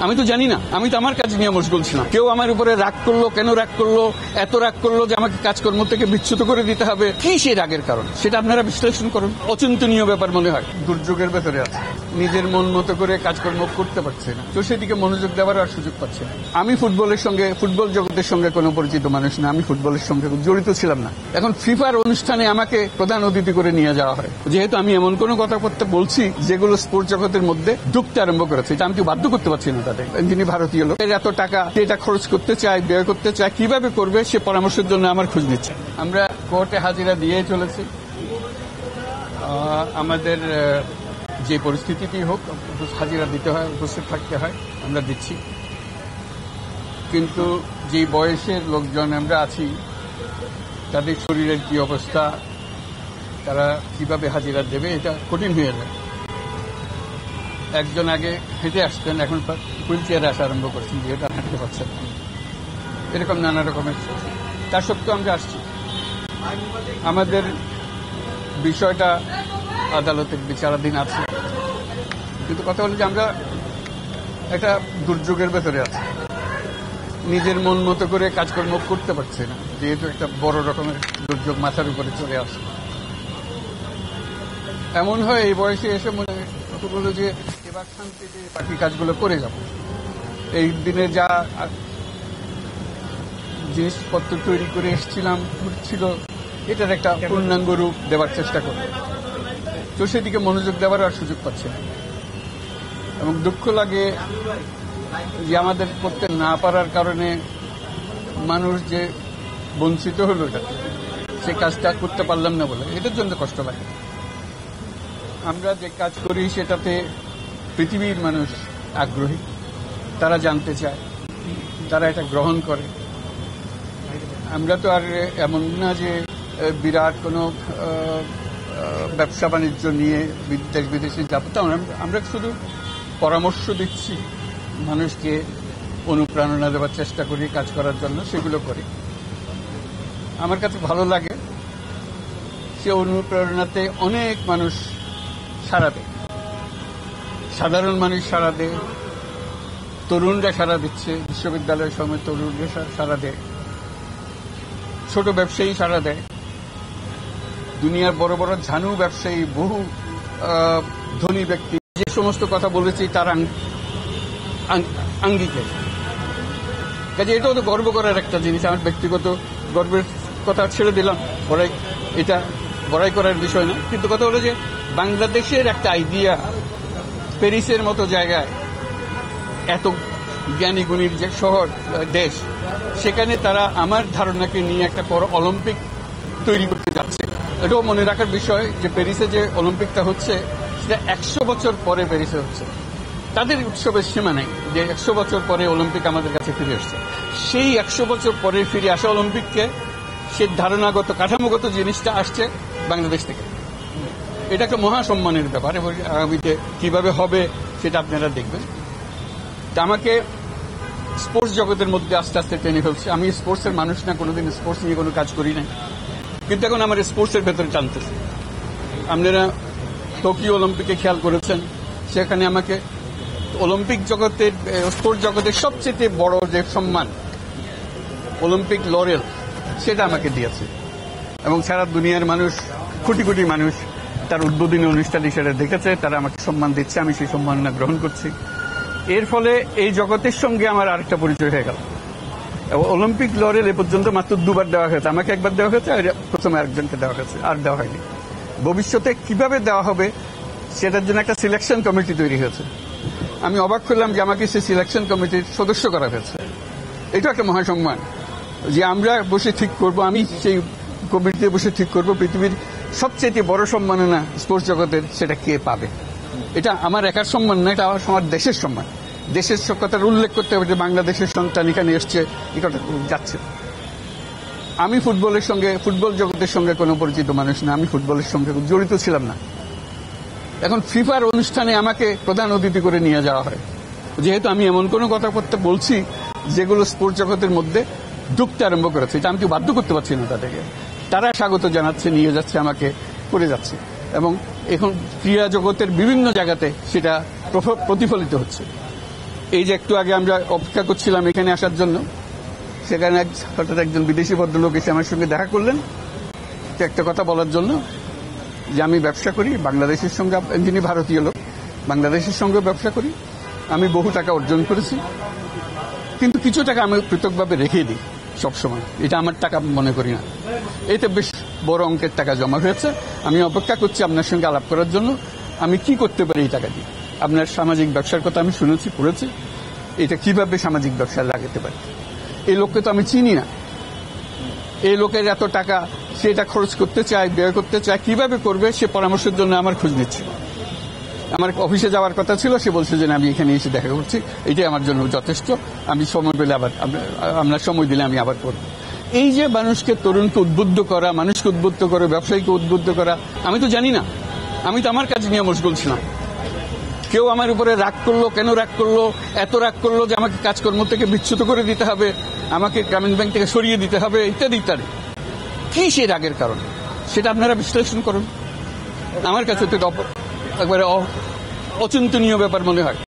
আমি তো জানি না, আমি তো আমার কাজ নিয়ে মশগুল ছিলাম। কেউ আমার উপরে রাগ করলো, কেন রাগ করলো, এত রাগ করলো যে আমাকে কাজকর্ম থেকে বিচ্যুত করে দিতে হবে, কি সেই রাগের কারণ সেটা আপনারা বিশ্লেষণ করুন। অচিন্তনীয় ব্যাপার মনে হয়, দুর্যোগের ভেতরে আছে, নিজের মন মতো করে কাজকর্ম করতে পারছে না, তো সেদিকে মনোযোগ দেওয়ার আর সুযোগ পাচ্ছে না। আমি ফুটবল জগতের সঙ্গে কোনো পরিচিত মানুষ না, আমি ফুটবলের সঙ্গে জড়িত ছিলাম না। এখন ফিফার অনুষ্ঠানে আমাকে প্রধান অতিথি করে নিয়ে যাওয়া হয়, যেহেতু আমি এমন কোনো কথাবার্তা বলছি যেগুলো স্পোর্টস জগতের মধ্যে ঢুকতে আরম্ভ করেছে, এটা আমি কি বাধ্য করতে পারছি না তাদের। যিনি ভারতীয় লোক, এত টাকা এটা খরচ করতে চায়, ব্যয় করতে চায়, কিভাবে করবে সে পরামর্শের জন্য আমার খোঁজ নিচ্ছে। আমরা কোর্টে হাজিরা দিয়ে চলেছি, আমাদের যে পরিস্থিতিতেই হোক হাজিরা দিতে হয়, উপস্থিত থাকতে হয়, আমরা দিচ্ছি। কিন্তু যে বয়সের লোকজন আমরা আছি তাদের শরীরের কি অবস্থা, তারা কিভাবে হাজিরা দেবে, এটা কঠিন হয়ে যায়। একজন আগে হেঁটে আসতেন, এখন হুইল চেয়ারে আসা আরম্ভ করছেন, যেহেতু হাঁটতে পারছেন। এরকম নানা রকমের, তা সত্ত্বেও আমরা আসছি। আমাদের বিষয়টা আদালতের বিচারাধীন আছে, কিন্তু কথা হলো যে আমরা একটা দুর্যোগের ভেতরে আছি, নিজের মন মতো করে কাজকর্ম করতে পারছি না, যেহেতু একটা বড় রকমের দুর্যোগ মাথার উপরে চলে আসে। এমন হয় এই বয়সে এসে মনে হলো যে এবার শান্তিতে বাকি কাজগুলো করে যাব। এই দিনে যা জিনিসপত্র তৈরি করে এসেছিলাম ছিল, এটার একটা পূর্ণাঙ্গ রূপ দেওয়ার চেষ্টা করব, তো সেদিকে মনোযোগ দেওয়ার আর সুযোগ পাচ্ছে না। এবং দুঃখ লাগে যে আমাদের করতে না পারার কারণে মানুষ যে বঞ্চিত হলো, এটা সে কাজটা করতে পারলাম না বলে, এটার জন্য কষ্ট লাগে। আমরা যে কাজ করি সেটাতে পৃথিবীর মানুষ আগ্রহী, তারা জানতে চায়, তারা এটা গ্রহণ করে। আমরা তো আর এমন না যে বিরাট কোনো ব্যবসা বাণিজ্য নিয়ে দেশ বিদেশে যাব, তা আমরা শুধু পরামর্শ দিচ্ছি, মানুষকে অনুপ্রেরণা দেওয়ার চেষ্টা করি কাজ করার জন্য, সেগুলো করি। আমার কাছে ভালো লাগে, সে অনুপ্রেরণাতে অনেক মানুষ সাড়া দেয়, সাধারণ মানুষ সাড়া দেয়, তরুণরা সাড়া দিচ্ছে, বিশ্ববিদ্যালয়ের সময় তরুণরা সাড়া দেয়, ছোট ব্যবসায়ী সাড়া দেয়, দুনিয়ার বড় বড় ঝানু ব্যবসায়ী, বহু ধনী ব্যক্তি, যে সমস্ত কথা বলেছি তার আঙ্গিকে। কাজে এটাও তো গর্ব করার একটা জিনিস। আমার ব্যক্তিগত গর্বের কথা ছেড়ে দিলাম, এটা বড়াই করার বিষয় না, কিন্তু কথা হলো যে বাংলাদেশের একটা আইডিয়া প্যারিসের মতো জায়গায়, এত জ্ঞানী গুণীর যে শহর দেশ, সেখানে তারা আমার ধারণাকে নিয়ে একটা বড় অলিম্পিক তৈরি করতে যাচ্ছে। এটাও মনে রাখার বিষয় যে প্যারিসে যে অলিম্পিকটা হচ্ছে সেটা 100 বছর পরে প্যারিসে হচ্ছে। তাদের উৎসবের সীমা নেই যে 100 বছর পরে অলিম্পিক আমাদের কাছে ফিরে আসছে। সেই 100 বছর পরে ফিরে আসা অলিম্পিককে, সে ধারণাগত কাঠামোগত জিনিসটা আসছে বাংলাদেশ থেকে। এটা একটা মহাসম্মানের ব্যাপার, এবং আগামীতে কিভাবে হবে সেটা আপনারা দেখবেন। তা আমাকে স্পোর্টস জগতের মধ্যে আস্তে আস্তে টেনে ফেলছে। আমি স্পোর্টসের মানুষ না, কোনোদিন স্পোর্টস নিয়ে কোনো কাজ করি নাই, কিন্তু এখন আমার স্পোর্টসের ভেতরে টানতেছে। আপনারা টোকিও অলিম্পিকে খেয়াল করেছেন, সেখানে আমাকে অলিম্পিক জগতের, স্পোর্টস জগতের সবচেয়ে বড় যে সম্মান অলিম্পিক লরেল, সেটা আমাকে দিয়েছে। এবং সারা দুনিয়ার মানুষ, কোটি কোটি মানুষ তার উদ্বোধনী অনুষ্ঠানে সেটা দেখেছে, তারা আমাকে সম্মান দিচ্ছে, আমি সেই সম্মাননা গ্রহণ করছি। এর ফলে এই জগতের সঙ্গে আমার আরেকটা পরিচয় হয়ে গেল। অলিম্পিক লরেল এ পর্যন্ত মাত্র 2বার দেওয়া হয়েছে, আমাকে একবার দেওয়া হয়েছে, আর প্রথমে আরেকজনকে দেওয়া হয়েছে, আর দেওয়া হয়নি। ভবিষ্যতে কিভাবে দেওয়া হবে সেটার জন্য একটা সিলেকশন কমিটি তৈরি হয়েছে। আমি অবাক করলাম যে আমাকে সেই সিলেকশন কমিটির সদস্য করা হয়েছে। এটা একটা মহাসম্মান যে আমরা বসে ঠিক করব, আমি সেই কমিটিতে বসে ঠিক করব পৃথিবীর সবচেয়ে বড় সম্মাননা স্পোর্টস জগতের সেটা কে পাবে। এটা আমার একার সম্মান না, এটা আমার দেশের সম্মান। দেশের কথার উল্লেখ করতে হবে যে বাংলাদেশের সন্তান এখানে এসছে, এটা যাচ্ছে। আমি ফুটবল জগতের সঙ্গে কোনো পরিচিত মানুষ না, আমি ফুটবলের সঙ্গে জড়িত ছিলাম না। এখন ফিফার অনুষ্ঠানে আমাকে প্রধান অতিথি করে নিয়ে যাওয়া হয়, যেহেতু আমি এমন কোনো কথাবার্তা বলছি যেগুলো স্পোর্টস জগতের মধ্যে ঢুকতে আরম্ভ করেছে, এটা আমি কি বাধ্য করতে পারছি না তাদেরকে। তারা স্বাগত জানাচ্ছে, নিয়ে যাচ্ছে, আমাকে করে যাচ্ছে, এবং এখন ক্রীড়া জগতের বিভিন্ন জায়গাতে সেটা প্রতিফলিত হচ্ছে। এই যে একটু আগে আমরা অপেক্ষা করছিলাম এখানে আসার জন্য, সেখানে হঠাৎ একজন বিদেশি ভদ্রলোক এসে আমার সঙ্গে দেখা করলেন একটা কথা বলার জন্য যে আমি ব্যবসা করি বাংলাদেশের সঙ্গে। যিনি ভারতীয় লোক, বাংলাদেশের সঙ্গে ব্যবসা করি, আমি বহু টাকা অর্জন করেছি, কিন্তু কিছু টাকা আমি পৃথকভাবে রেখে দিই সবসময়, এটা আমার টাকা মনে করি না। এতে বেশ বড় অঙ্কের টাকা জমা হয়েছে, আমি অপেক্ষা করছি আপনার সঙ্গে আলাপ করার জন্য। আমি কি করতে পারি এই টাকা দিয়ে? আপনার সামাজিক ব্যবসার কথা আমি শুনেছি, পড়েছি, এটা কিভাবে সামাজিক ব্যবসায় লাগাতে পারি। এই লোককে তো আমি চিনি না, এই লোকের এত টাকা সেটা খরচ করতে চায়, ব্যয় করতে চায়, কিভাবে করবে সে পরামর্শের জন্য আমার খোঁজ নিচ্ছে। আমার অফিসে যাওয়ার কথা ছিল, সে বলছে যে আমি এখানে এসে দেখা করছি, এটাই আমার জন্য যথেষ্ট, আমি সময় পেলে আবার আপনার সময় দিলে আমি আবার করব। এই যে মানুষকে, তরুণকে উদ্বুদ্ধ করা, মানুষকে উদ্বুদ্ধ করে, ব্যবসায়ীকে উদ্বুদ্ধ করা, আমি তো জানি না, আমি তো আমার কাজ নিয়ে মশগুল ছিলাম। কেউ আমার উপরে রাগ করলো, কেন রাগ করলো, এত রাগ করলো যে আমাকে কাজকর্ম থেকে বিচ্যুত করে দিতে হবে, আমাকে গ্রামীণ ব্যাংক থেকে সরিয়ে দিতে হবে, ইত্যাদি ইত্যাদি। কি সে রাগের কারণ সেটা আপনারা বিশ্লেষণ করুন। আমার কাছে তো একবারে অচিন্তনীয় ব্যাপার মনে হয়।